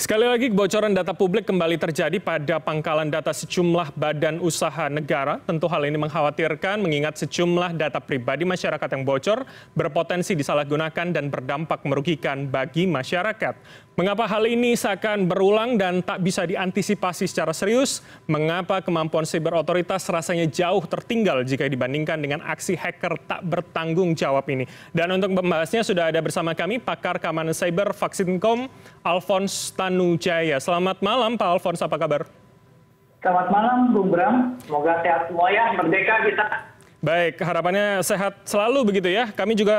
Sekali lagi, kebocoran data publik kembali terjadi pada pangkalan data sejumlah badan usaha negara. Tentu hal ini mengkhawatirkan mengingat sejumlah data pribadi masyarakat yang bocor berpotensi disalahgunakan dan berdampak merugikan bagi masyarakat. Mengapa hal ini seakan berulang dan tak bisa diantisipasi secara serius? Mengapa kemampuan siber otoritas rasanya jauh tertinggal jika dibandingkan dengan aksi hacker tak bertanggung jawab ini? Dan untuk membahasnya sudah ada bersama kami pakar keamanan cyber Vaksinkom, Alphonse Tanujaya. Selamat malam Pak Alphonse, apa kabar? Selamat malam Bung Bram, semoga sehat semua ya, merdeka kita. Baik, harapannya sehat selalu begitu ya. Kami juga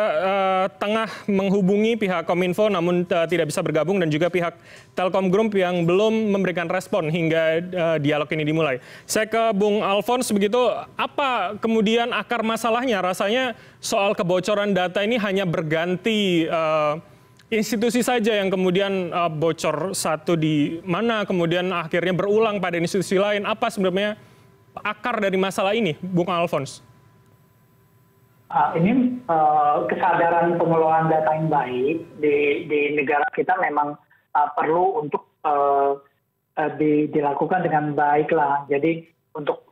tengah menghubungi pihak Kominfo namun tidak bisa bergabung dan juga pihak Telkom Group yang belum memberikan respon hingga dialog ini dimulai. Saya ke Bung Alphonse begitu, apa kemudian akar masalahnya? Rasanya soal kebocoran data ini hanya berganti institusi saja yang kemudian bocor satu di mana, kemudian akhirnya berulang pada institusi lain. Apa sebenarnya akar dari masalah ini, Bung Alphonse? Ini kesadaran pengelolaan data yang baik di negara kita memang perlu untuk dilakukan dengan baik lah. Jadi untuk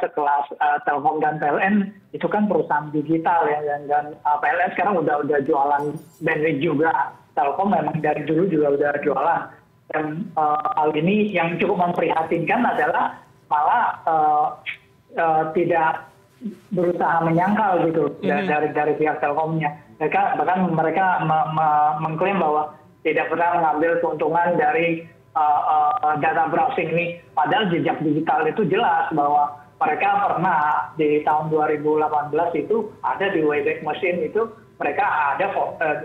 sekelas Telkom dan PLN itu kan perusahaan digital ya, dan PLN sekarang udah jualan bandwidth juga. Telkom memang dari dulu juga udah jualan. Dan hal ini yang cukup memprihatinkan adalah malah tidak berusaha menyangkal gitu dari pihak Telkomnya. Bahkan mereka mengklaim bahwa tidak pernah mengambil keuntungan dari data browsing ini. Padahal jejak digital itu jelas bahwa mereka pernah di tahun 2018 itu ada di Wayback Machine itu mereka ada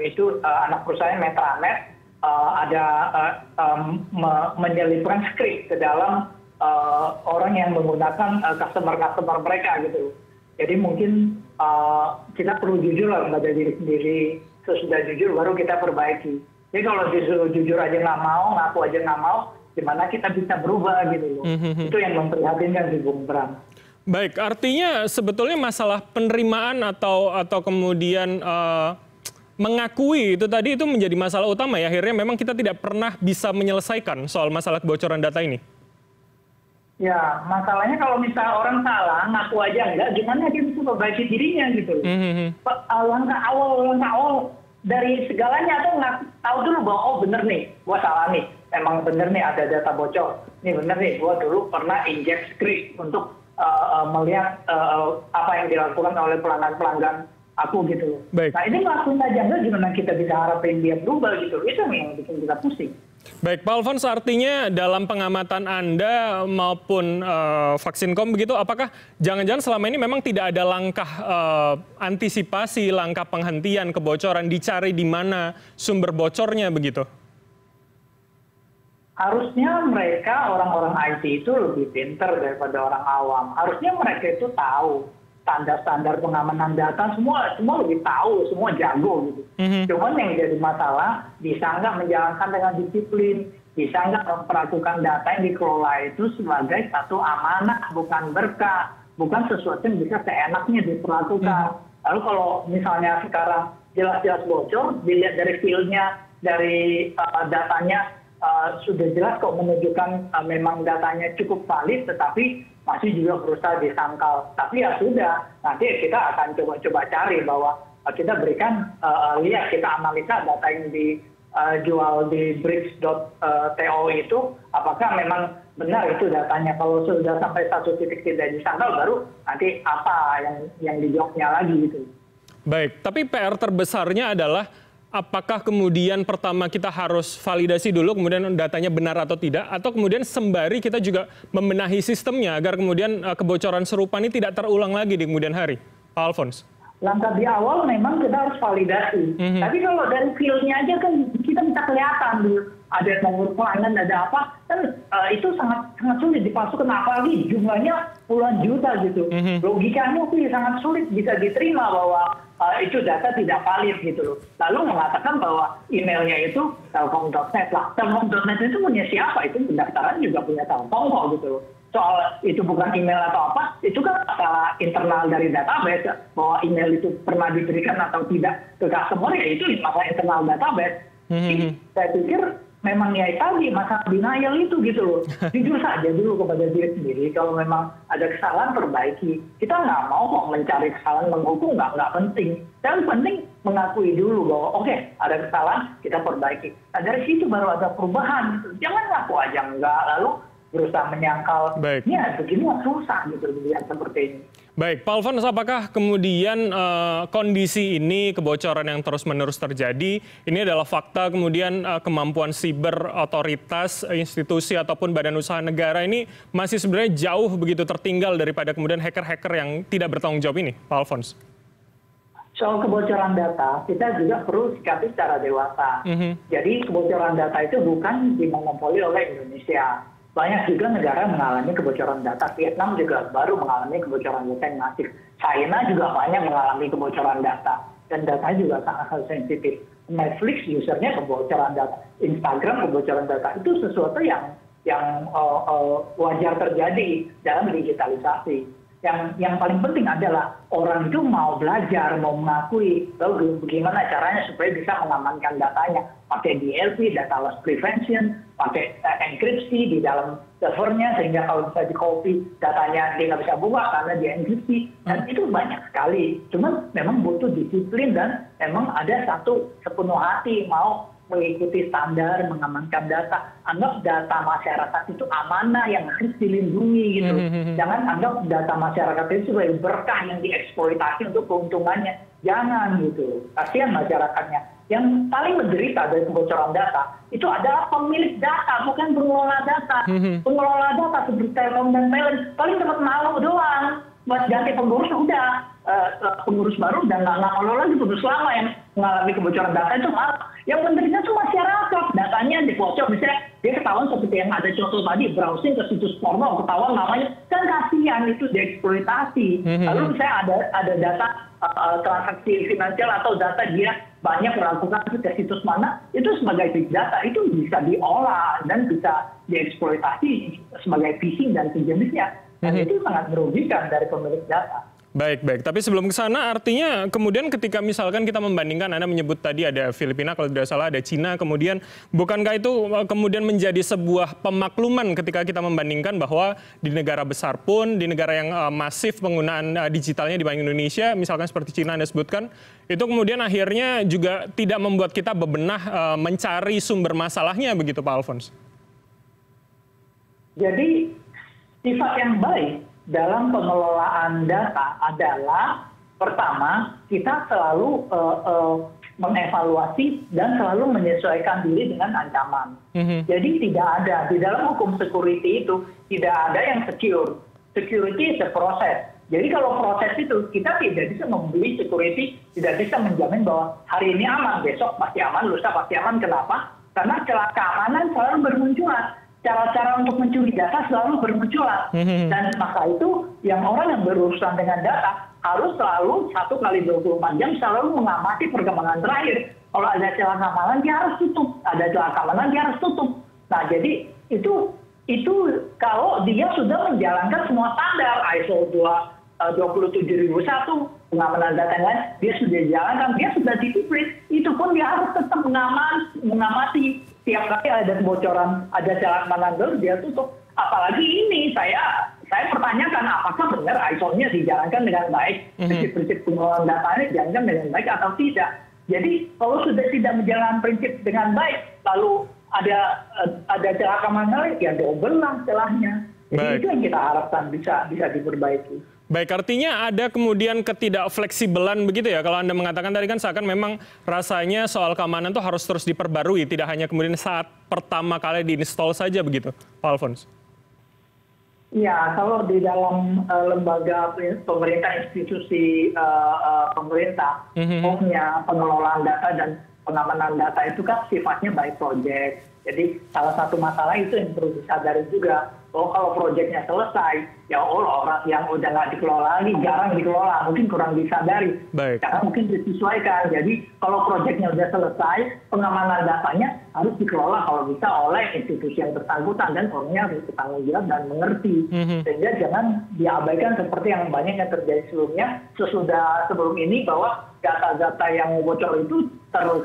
itu anak perusahaan Metranet ada menyelipkan skrip ke dalam orang yang menggunakan customer mereka gitu. Jadi mungkin kita perlu jujur lah pada diri sendiri. Sesudah jujur baru kita perbaiki. Jadi kalau jujur aja nggak mau, ngaku aja nggak mau, gimana kita bisa berubah gitu loh. Itu yang memprihatinkan di Bung Bram. Baik, artinya sebetulnya masalah penerimaan atau kemudian mengakui itu tadi itu menjadi masalah utama ya. Akhirnya memang kita tidak pernah bisa menyelesaikan soal masalah kebocoran data ini. Ya, masalahnya kalau misalnya orang salah, ngaku aja enggak, gimana dia bisa perbaiki dirinya gitu. Langkah awal dari segalanya tuh tahu dulu bahwa oh bener nih, gua salah nih. Emang bener nih ada data bocor. Nih bener nih, gua dulu pernah inject script untuk melihat apa yang dilakukan oleh pelanggan aku gitu. Baik. Nah ini ngelakuin aja enggak, gimana kita bisa harapin dia berubah gitu. Itu yang bikin kita pusing. Baik, Pak Alphonse, artinya dalam pengamatan Anda maupun Vaksinkom begitu, apakah jangan-jangan selama ini memang tidak ada langkah antisipasi, langkah penghentian kebocoran, dicari di mana sumber bocornya begitu? Harusnya mereka orang-orang IT itu lebih pintar daripada orang awam. Harusnya mereka itu tahu standar-standar pengamanan data, semua lebih tahu, semua jago gitu. Cuman yang jadi masalah, bisa nggak menjalankan dengan disiplin, bisa nggak memperlakukan data yang dikelola itu sebagai satu amanah, bukan berkah, bukan sesuatu yang bisa seenaknya diperlakukan. Lalu kalau misalnya sekarang jelas-jelas bocor, dilihat dari feel-nya, dari datanya, sudah jelas kok menunjukkan memang datanya cukup valid, tetapi masih juga berusaha disangkal. Tapi ya sudah, nanti kita akan coba cari bahwa kita berikan, lihat kita analisa data yang dijual di bricks.to itu, apakah memang benar itu datanya. Kalau sudah sampai satu titik tidak disangkal, baru nanti apa yang dijawabnya lagi gitu. Baik, tapi PR terbesarnya adalah apakah kemudian pertama kita harus validasi dulu kemudian datanya benar atau tidak, atau kemudian sembari kita juga membenahi sistemnya agar kemudian kebocoran serupa ini tidak terulang lagi di kemudian hari, Pak Alphonse? Langkah di awal memang kita harus validasi. Tapi kalau dari feel-nya aja kan kita bisa kelihatan dulu. Ada nomor pelanggan, ada apa, kan itu sangat sulit dipalsukan. Apalagi jumlahnya puluhan juta gitu. Logikanya sih sangat sulit bisa diterima bahwa itu data tidak valid gitu loh. Lalu mengatakan bahwa emailnya itu telkom.net lah. Telkom.net itu punya siapa? Itu pendaftaran juga punya Telkom kok gitu loh. Soal itu bukan email atau apa, itu kan masalah internal dari database. Bahwa email itu pernah diberikan atau tidak ke customer, ya itu masalah internal database. Saya pikir memang ya tadi masalah denial itu gitu loh. Jujur saja dulu kepada diri sendiri, kalau memang ada kesalahan perbaiki. Kita nggak mau kok mencari kesalahan, menghukum nggak penting. Yang penting mengakui dulu bahwa oke, ada kesalahan, kita perbaiki. Nah dari situ baru ada perubahan. Jangan ngaku aja enggak, lalu berusaha menyangkal. Ya begini susah gitu dilihat seperti ini. Baik, Pak Alfons, apakah kemudian kondisi ini, kebocoran yang terus-menerus terjadi, ini adalah fakta kemudian kemampuan siber otoritas, institusi ataupun badan usaha negara ini masih sebenarnya jauh begitu tertinggal daripada kemudian hacker-hacker yang tidak bertanggung jawab ini, Pak Alfons? Soal kebocoran data, kita juga perlu sikapi secara dewasa. Jadi kebocoran data itu bukan dimonopoli oleh Indonesia. Banyak juga negara mengalami kebocoran data. Vietnam juga baru mengalami kebocoran data yang masif. China juga banyak mengalami kebocoran data. Dan datanya juga sangat sensitif. Netflix usernya kebocoran data. Instagram kebocoran data. Itu sesuatu yang wajar terjadi dalam digitalisasi. Yang paling penting adalah orang itu mau belajar, mau mengakui lalu bagaimana caranya supaya bisa mengamankan datanya. Pakai DLP, data loss prevention, pakai enkripsi di dalam servernya sehingga kalau bisa di-copy datanya dia nggak bisa buka karena dia enkripsi. Dan itu banyak sekali. Cuma memang butuh disiplin dan memang ada satu sepenuh hati mau mengikuti standar mengamankan data. Anggap data masyarakat itu amanah yang harus dilindungi gitu. Jangan anggap data masyarakat itu sebagai berkah yang dieksploitasi untuk keuntungannya. Jangan gitu. Kasihan masyarakatnya. Yang paling menderita dari kebocoran data itu adalah pemilik data, bukan pengelola data. Pengelola data seperti Telkom dan PLN paling dapat malu doang. Buat ganti pengurus udah pengurus baru dan nggak ngelola lagi pengurus lama yang mengalami kebocoran data itu malah. Yang menderita itu masyarakat, datanya dibocor, misalnya dia ketahuan seperti yang ada contoh tadi, browsing ke situs porno, ketahuan namanya, kan kasihan itu dieksploitasi. Lalu misalnya ada data transaksi finansial atau data dia banyak melakukan ke situs mana, itu sebagai big data, itu bisa diolah dan bisa dieksploitasi sebagai phishing dan sejenisnya. Dan itu sangat merugikan dari pemilik data. Baik. Tapi sebelum ke sana, artinya kemudian ketika misalkan kita membandingkan, Anda menyebut tadi ada Filipina, kalau tidak salah ada Cina, kemudian bukankah itu kemudian menjadi sebuah pemakluman ketika kita membandingkan bahwa di negara besar pun, di negara yang masif penggunaan digitalnya dibanding Indonesia, misalkan seperti Cina Anda sebutkan, itu kemudian akhirnya juga tidak membuat kita bebenah mencari sumber masalahnya begitu, Pak Alfons? Jadi sifat yang baik dalam pengelolaan data adalah pertama kita selalu mengevaluasi dan selalu menyesuaikan diri dengan ancaman. Jadi tidak ada di dalam hukum security itu tidak ada yang secure. Security is a process. Jadi kalau proses itu kita tidak bisa membeli security, tidak bisa menjamin bahwa hari ini aman, besok pasti aman, lusa pasti aman. Kenapa? Karena celah keamanan selalu bermunculan. Cara-cara untuk mencuri data selalu bermunculan. Dan maka itu yang orang yang berurusan dengan data harus selalu 1x24 jam selalu mengamati perkembangan terakhir. Kalau ada celah keamanan dia harus tutup. Ada celah keamanan dia harus tutup. Nah jadi itu kalau dia sudah menjalankan semua standar ISO 27001 pengamanan data yang lain, dia sudah dijalankan, dia sudah disiplin. Itu pun dia harus tetap mengamati. Tiap kali ada kebocoran, ada celah keamanan dia tutup. Apalagi ini saya pertanyakan apakah benar ISO-nya dijalankan dengan baik, prinsip-prinsip pengelolaan datanya dijalankan dengan baik atau tidak. Jadi kalau sudah tidak menjalankan prinsip dengan baik, lalu ada celah keamanan, ya double lah celahnya. Jadi itu yang kita harapkan bisa diperbaiki. Baik, artinya ada kemudian ketidakfleksibelan begitu ya. Kalau Anda mengatakan tadi kan seakan memang rasanya soal keamanan itu harus terus diperbarui, tidak hanya kemudian saat pertama kali diinstal saja begitu, Pak Alfons. Ya, kalau di dalam lembaga pemerintah, institusi pemerintah, punya pengelolaan data dan pengamanan data itu kan sifatnya by project. Jadi salah satu masalah itu yang perlu disadari juga. Kalau proyeknya selesai, ya orang yang udah nggak dikelola lagi, jarang dikelola, mungkin kurang disadari. Karena mungkin disesuaikan. Jadi kalau proyeknya udah selesai, pengamanan datanya harus dikelola kalau bisa oleh institusi yang bersangkutan dan orangnya harus bertanggung jawab dan mengerti. Sehingga jangan diabaikan seperti yang banyak yang terjadi sebelumnya, sebelum ini bahwa data-data yang bocor itu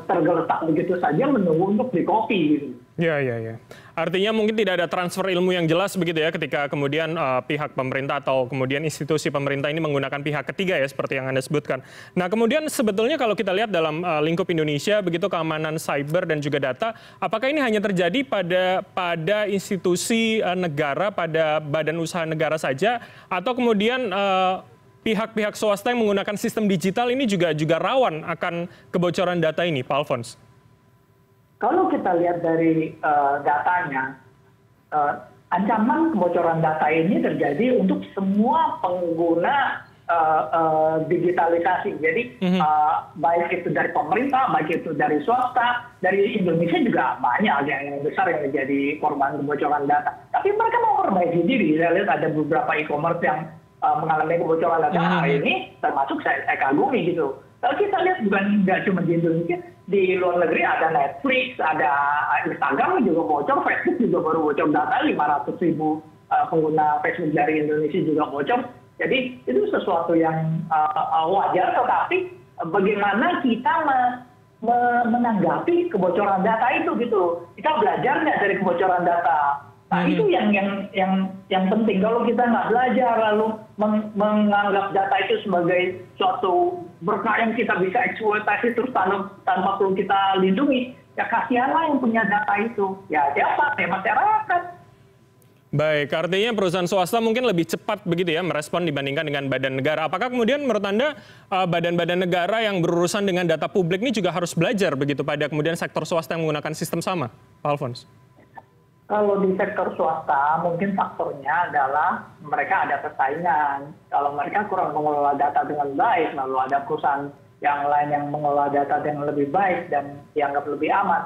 tergeletak begitu saja menunggu untuk di-copy gitu. Ya, ya, ya. Artinya mungkin tidak ada transfer ilmu yang jelas begitu ya ketika kemudian pihak pemerintah atau kemudian institusi pemerintah ini menggunakan pihak ketiga ya seperti yang Anda sebutkan. Nah, kemudian sebetulnya kalau kita lihat dalam lingkup Indonesia begitu keamanan cyber dan juga data, apakah ini hanya terjadi pada institusi negara, pada badan usaha negara saja atau kemudian pihak-pihak swasta yang menggunakan sistem digital ini juga rawan akan kebocoran data ini, Pak Alphonse? Kalau kita lihat dari datanya, ancaman kebocoran data ini terjadi untuk semua pengguna digitalisasi. Jadi baik itu dari pemerintah, baik itu dari swasta, dari Indonesia juga banyak yang besar yang menjadi korban kebocoran data. Tapi mereka mau perbaiki diri. Saya lihat ada beberapa e-commerce yang mengalami kebocoran data hari ini, termasuk saya kagumi gitu. Kalau kita lihat nggak cuma di Indonesia, di luar negeri ada Netflix, ada Instagram juga bocor, Facebook juga baru bocor data 500.000 pengguna Facebook dari Indonesia juga bocor. Jadi itu sesuatu yang wajar, tetapi bagaimana kita menanggapi kebocoran data itu gitu. Kita belajar nggak dari kebocoran data? Nah itu yang penting. Kalau kita nggak belajar lalu menganggap data itu sebagai suatu berkah yang kita bisa eksploitasi terus tanpa perlu kita lindungi, ya kasihanlah yang punya data itu. Ya siapa? Ya masyarakat. Baik, artinya perusahaan swasta mungkin lebih cepat begitu ya merespon dibandingkan dengan badan negara. Apakah kemudian menurut Anda badan-badan negara yang berurusan dengan data publik ini juga harus belajar begitu pada kemudian sektor swasta yang menggunakan sistem sama, Pak Alphonse? Kalau di sektor swasta, mungkin faktornya adalah mereka ada persaingan. Kalau mereka kurang mengelola data dengan baik, lalu ada perusahaan yang lain yang mengelola data dengan lebih baik dan dianggap lebih aman,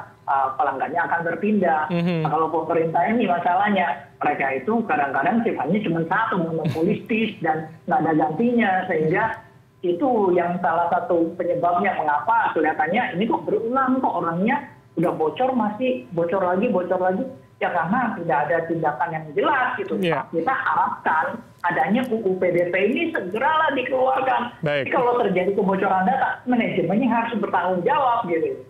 pelanggannya akan berpindah. Nah, kalau pemerintah ini masalahnya, mereka itu kadang-kadang sifatnya cuma satu, monopolistis dan nggak ada gantinya, sehingga itu yang salah satu penyebabnya mengapa kelihatannya ini kok berulang, kok orangnya udah bocor masih bocor lagi. Ya karena tidak ada tindakan yang jelas gitu. Yeah. Kita harapkan adanya UU PDP ini segeralah dikeluarkan. Jadi kalau terjadi kebocoran data, manajemennya harus bertanggung jawab gitu.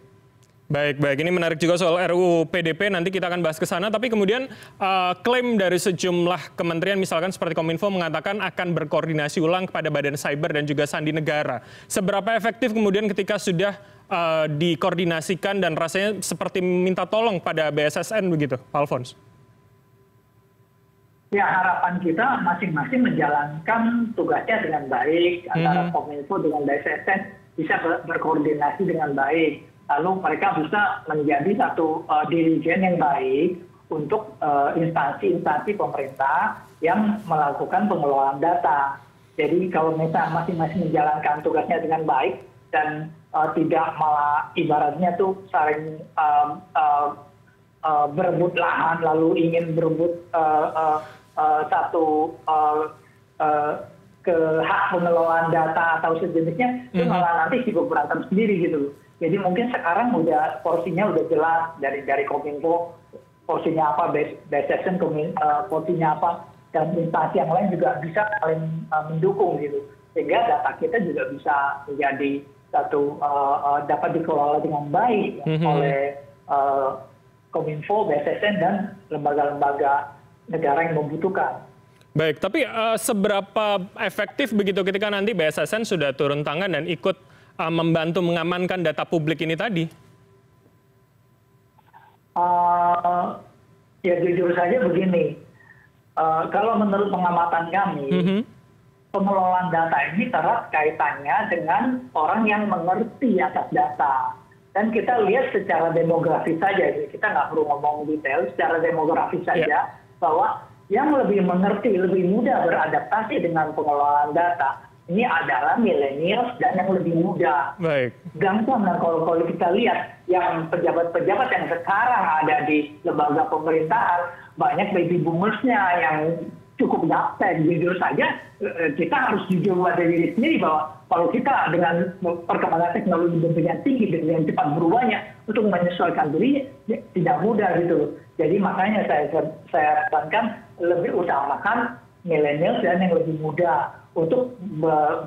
Baik. Ini menarik juga soal RUU PDP, nanti kita akan bahas ke sana. Tapi kemudian klaim dari sejumlah kementerian, misalkan seperti Kominfo, mengatakan akan berkoordinasi ulang kepada Badan Cyber dan juga Sandi Negara. Seberapa efektif kemudian ketika sudah dikoordinasikan dan rasanya seperti minta tolong pada BSSN begitu, Pak Alphonse? Ya, harapan kita masing-masing menjalankan tugasnya dengan baik, antara Kominfo dengan BSSN bisa berkoordinasi dengan baik. Lalu mereka bisa menjadi satu dirijen yang baik untuk instansi-instansi pemerintah yang melakukan pengelolaan data. Jadi kalau misalnya masing-masing menjalankan tugasnya dengan baik dan tidak malah ibaratnya tuh saling berebut lahan lalu ingin berebut satu ke hak pengelolaan data atau sejenisnya, itu malah nanti sibuk berantem sendiri gitu. Jadi mungkin sekarang udah porsinya udah jelas dari Kominfo porsinya apa, BSSN porsinya apa, dan instansi yang lain juga bisa saling mendukung gitu. Sehingga data kita juga bisa menjadi satu dapat dikelola dengan baik oleh Kominfo, BSSN, dan lembaga-lembaga negara yang membutuhkan. Baik, tapi seberapa efektif begitu ketika nanti BSSN sudah turun tangan dan ikut membantu mengamankan data publik ini tadi? Ya jujur saja begini, kalau menurut pengamatan kami, pengelolaan data ini erat kaitannya dengan orang yang mengerti atas data. Dan kita lihat secara demografis saja, kita nggak perlu ngomong detail, secara demografis saja, bahwa yang lebih mengerti, lebih mudah beradaptasi dengan pengelolaan data, ini adalah milenials dan yang lebih muda. Baik. Gampang, nah kalau kita lihat yang pejabat-pejabat yang sekarang ada di lembaga pemerintahan, banyak baby boomersnya yang cukup gaptek. Jujur saja, kita harus jujur pada diri sendiri bahwa kalau kita dengan perkembangan teknologi yang tinggi dengan cepat berubahnya untuk menyesuaikan diri tidak mudah gitu. Jadi makanya saya sarankan lebih utamakan milenial dan yang lebih muda untuk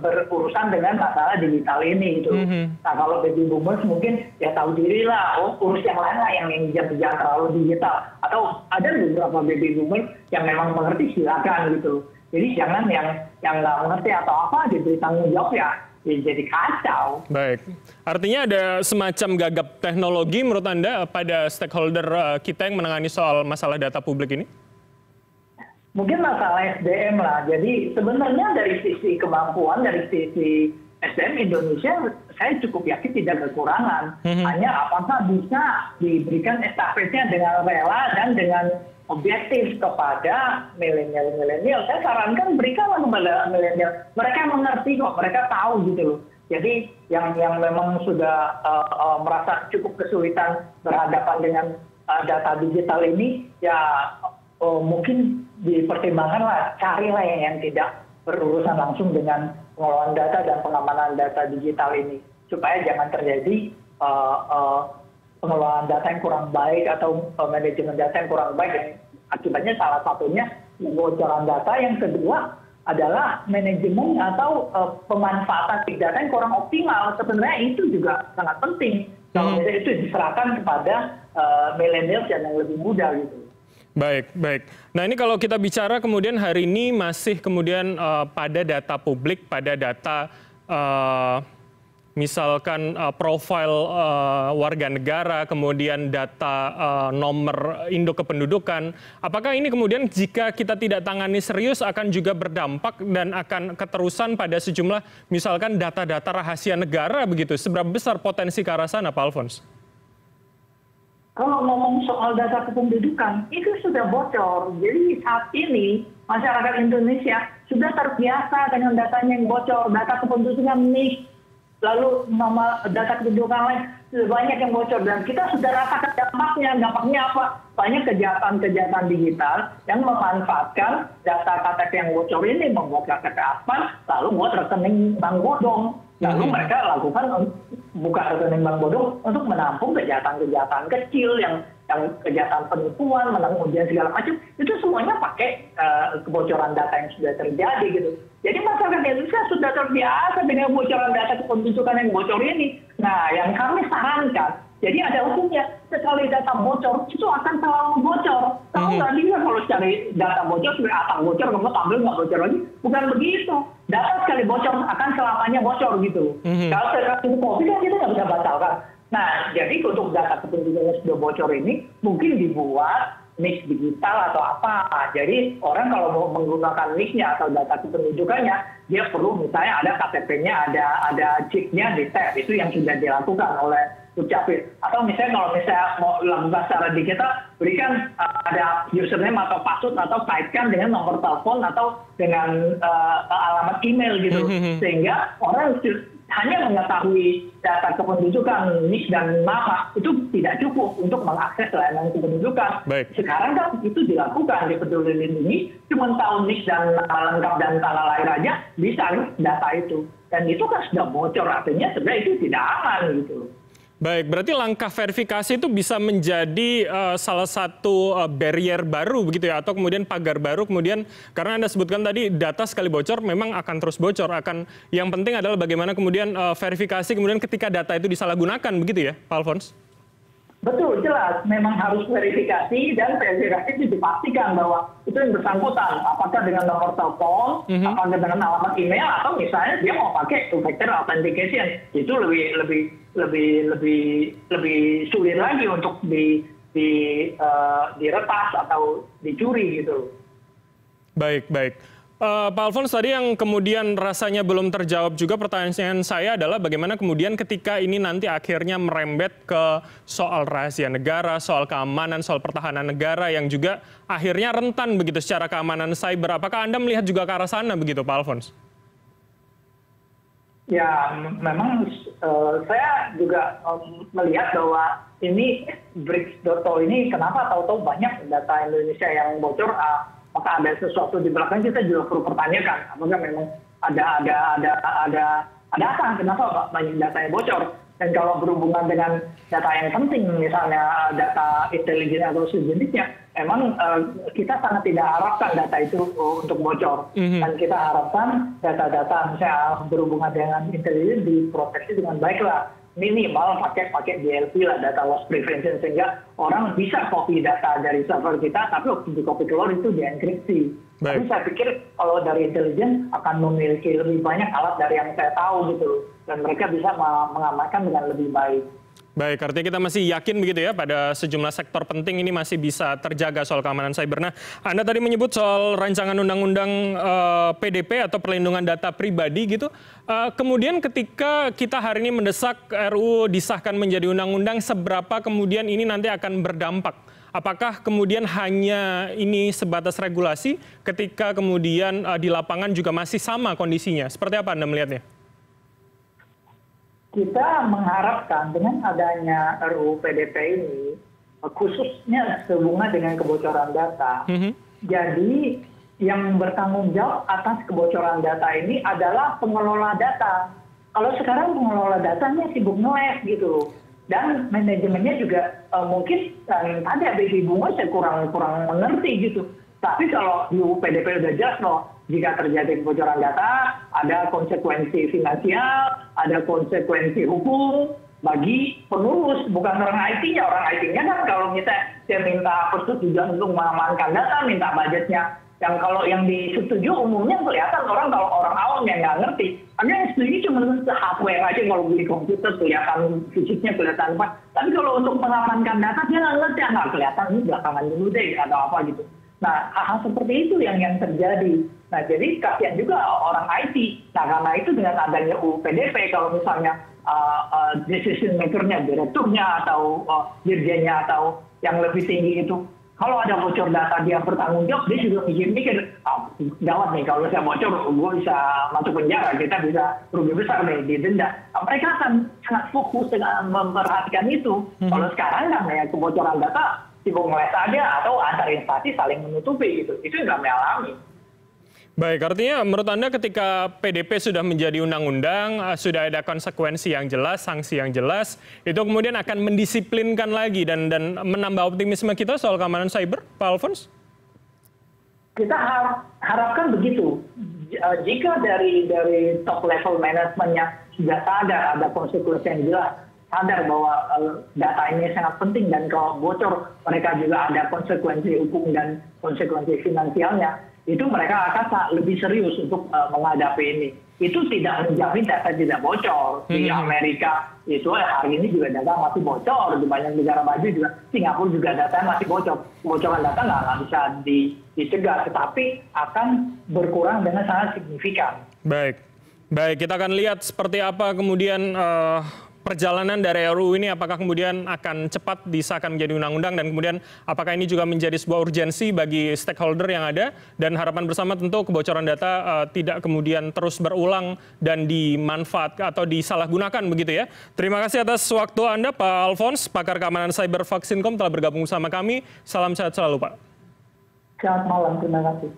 berurusan dengan masalah digital ini gitu. Nah kalau baby boomers mungkin ya tahu diri lah, urus yang lain lah yang jangan terlalu digital. Atau ada beberapa baby boomers yang memang mengerti, silakan gitu. Jadi jangan yang nggak mengerti atau apa diberi tanggung jawab ya jadi kacau. Baik, artinya ada semacam gagap teknologi menurut Anda pada stakeholder kita yang menangani soal masalah data publik ini? Mungkin masalah SDM lah. Jadi sebenarnya dari sisi kemampuan, dari sisi SDM Indonesia, saya cukup yakin tidak kekurangan. Hanya apakah bisa diberikan estafetnya dengan rela dan dengan objektif kepada milenial. Saya sarankan berikanlah kepada milenial. Mereka mengerti kok, mereka tahu gitu loh. Jadi yang memang sudah merasa cukup kesulitan berhadapan dengan data digital ini, ya mungkin dipertimbangkan lah, carilah yang tidak berurusan langsung dengan pengelolaan data dan pengamanan data digital ini. Supaya jangan terjadi pengelolaan data yang kurang baik atau manajemen data yang kurang baik. Dan akibatnya salah satunya kebocoran data. Yang kedua adalah manajemen atau pemanfaatan big data yang kurang optimal. Sebenarnya itu juga sangat penting. Kalau itu diserahkan kepada milenial yang lebih muda gitu. Baik, baik. Nah ini kalau kita bicara kemudian hari ini masih kemudian pada data publik, pada data misalkan profil warga negara, kemudian data nomor induk kependudukan. Apakah ini kemudian jika kita tidak tangani serius akan juga berdampak dan akan keterusan pada sejumlah misalkan data-data rahasia negara begitu? Seberapa besar potensi ke arah sana, Pak Alphonse? Kalau ngomong soal data kependudukan, itu sudah bocor. Jadi saat ini masyarakat Indonesia sudah terbiasa dengan datanya yang bocor, data kependudukan NIK, lalu nama data kependudukan lain, sudah banyak yang bocor. Dan kita sudah rasakan dampaknya. Dampaknya apa? Banyak kejahatan-kejahatan digital yang memanfaatkan data KTP yang bocor ini, membuat KTP aspan, lalu buat rekening bank bodong. Lalu mereka lakukan buka rekening bank bodong untuk menampung kejahatan-kejahatan kecil yang kejahatan penipuan, menang ujian segala macam. Itu semuanya pakai kebocoran data yang sudah terjadi gitu. Jadi masyarakat Indonesia sudah terbiasa dengan bocoran data kependudukan yang bocor ini. Nah, yang kami sarankan, jadi ada hukumnya. Sekali data bocor, itu akan selalu bocor. Tahu nggak dia kalau cari data bocor, sudah atang bocor, kamu tampil nggak bocor lagi? Bukan begitu. Data sekali bocor akan selamanya bocor gitu. Kalau itu COVID kan kita nggak bisa batalkan. Nah, jadi untuk data kependudukan yang sudah bocor ini, mungkin dibuat NIK digital atau apa. Jadi orang kalau mau menggunakan NIK-nya atau data kependudukannya, dia perlu misalnya ada KTP-nya, ada chip-nya di tab. Itu yang sudah dilakukan oleh Dukcapil. Atau misalnya kalau mau lakukan secara digital, berikan ada username atau password atau kaitkan dengan nomor telepon atau dengan alamat email gitu. Sehingga orang hanya mengetahui data kependudukan, NIK dan nama itu tidak cukup untuk mengakses layanan kependudukan. Baik. Sekarang kan itu dilakukan di Peduli Lindungi, cuma tahu NIK dan nama lengkap dan tanggal lahir aja bisa data itu. Dan itu kan sudah bocor, artinya sebenarnya itu tidak aman gitu. Baik, berarti langkah verifikasi itu bisa menjadi salah satu barrier baru begitu ya, atau kemudian pagar baru kemudian karena Anda sebutkan tadi data sekali bocor memang akan terus bocor, yang penting adalah bagaimana kemudian verifikasi kemudian ketika data itu disalahgunakan begitu ya, Pak Alphonse? Betul, jelas. Memang harus verifikasi dan verifikasi itu dipastikan bahwa itu yang bersangkutan. Apakah dengan nomor telepon, apakah dengan alamat email, atau misalnya dia mau pakai two-factor authentication. Itu lebih sulit lagi untuk diretas atau dicuri gitu. Baik, baik. Pak Alphonse, tadi yang kemudian rasanya belum terjawab juga pertanyaan saya adalah bagaimana kemudian ketika ini nanti akhirnya merembet ke soal rahasia negara, soal keamanan, soal pertahanan negara yang juga akhirnya rentan begitu secara keamanan cyber. Apakah Anda melihat juga ke arah sana begitu, Pak Alphonse? Ya, memang saya juga melihat bahwa ini BRICS.to ini kenapa tahu-tahu banyak data Indonesia yang bocor. Maka ada sesuatu di belakang kita juga perlu pertanyakan apakah memang ada apa kenapa banyak data yang bocor. Dan kalau berhubungan dengan data yang penting, misalnya data intelijen atau sejenisnya, memang kita sangat tidak harapkan data itu untuk bocor. Dan kita harapkan data-data misalnya berhubungan dengan intelijen diproteksi dengan baik lah. Minimal pakai DLP lah, data loss prevention, sehingga orang bisa copy data dari server kita, tapi waktu di copy keluar itu dienkripsi. Tapi saya pikir kalau dari intelijen akan memiliki lebih banyak alat dari yang saya tahu gitu, dan mereka bisa mengamankan dengan lebih baik. Baik, artinya kita masih yakin begitu ya pada sejumlah sektor penting ini masih bisa terjaga soal keamanan cyber. Nah, Anda tadi menyebut soal rancangan undang-undang PDP atau perlindungan data pribadi gitu. Kemudian ketika kita hari ini mendesak RUU disahkan menjadi undang-undang, seberapa kemudian ini nanti akan berdampak? Apakah kemudian hanya ini sebatas regulasi ketika kemudian di lapangan juga masih sama kondisinya? Seperti apa Anda melihatnya? Kita mengharapkan dengan adanya RUU PDP ini, khususnya sehubungan dengan kebocoran data, jadi yang bertanggung jawab atas kebocoran data ini adalah pengelola data. Kalau sekarang pengelola datanya sibuk ngeles gitu, dan manajemennya juga mungkin tadi habis Bunga saya kurang mengerti gitu. Tapi kalau di UU PDP udah jelas loh, jika terjadi kebocoran data, ada konsekuensi finansial, ada konsekuensi hukum bagi pengurus, bukan orang IT-nya. Orang IT-nya kan kalau misalnya dia minta persetujuan untuk mengamankan data, minta budgetnya. Yang kalau yang disetujui umumnya kelihatan orang, kalau orang awam yang nggak ngerti. Ada yang setuju cuma hardware aja, kalau beli komputer kelihatan fisiknya, kelihatan apa. Tapi kalau untuk mengamankan data, dia nggak ngerti, nggak kelihatan ini belakangan dulu deh atau apa gitu. Nah, hal-hal seperti itu yang terjadi. Nah, jadi kasihan juga orang IT. Nah, karena itu dengan adanya UU PDP, kalau misalnya decision maker-nya, direkturnya, atau dirjennya, atau yang lebih tinggi itu, kalau ada bocor data dia bertanggung jawab, dia juga mikir-mikir, gawat nih, kalau saya bocor, gue bisa masuk penjara, kita bisa rugi besar nih, didenda. Nah, mereka akan sangat fokus dengan memperhatikan itu. Kalau sekarang kan ya kebocoran data, sibuk ngeles aja atau antar instansi saling menutupi gitu. Itu yang kami alami. Baik, artinya menurut Anda ketika PDP sudah menjadi undang-undang, sudah ada konsekuensi yang jelas, sanksi yang jelas, itu kemudian akan mendisiplinkan lagi dan menambah optimisme kita soal keamanan cyber, Pak Alfons? Kita harapkan begitu. Jika dari top level manajemennya sudah sadar ada konsekuensi yang jelas, sadar bahwa data ini sangat penting dan kalau bocor mereka juga ada konsekuensi hukum dan konsekuensi finansialnya, itu mereka akan lebih serius untuk menghadapi ini. Itu tidak menjamin data tidak bocor. Di Amerika itu hari ini juga data masih bocor, di banyak negara maju juga, Singapura juga data masih bocor. Kebocoran data nggak bisa dicegah, tetapi akan berkurang dengan sangat signifikan. Baik, kita akan lihat seperti apa kemudian perjalanan dari RUU ini, apakah kemudian akan cepat disahkan menjadi undang-undang dan kemudian apakah ini juga menjadi sebuah urgensi bagi stakeholder yang ada, dan harapan bersama tentu kebocoran data tidak kemudian terus berulang dan dimanfaatkan atau disalahgunakan begitu ya. Terima kasih atas waktu Anda Pak Alfons, pakar keamanan cyber Vaksinkom telah bergabung bersama kami. Salam sehat selalu Pak. Selamat malam, terima kasih.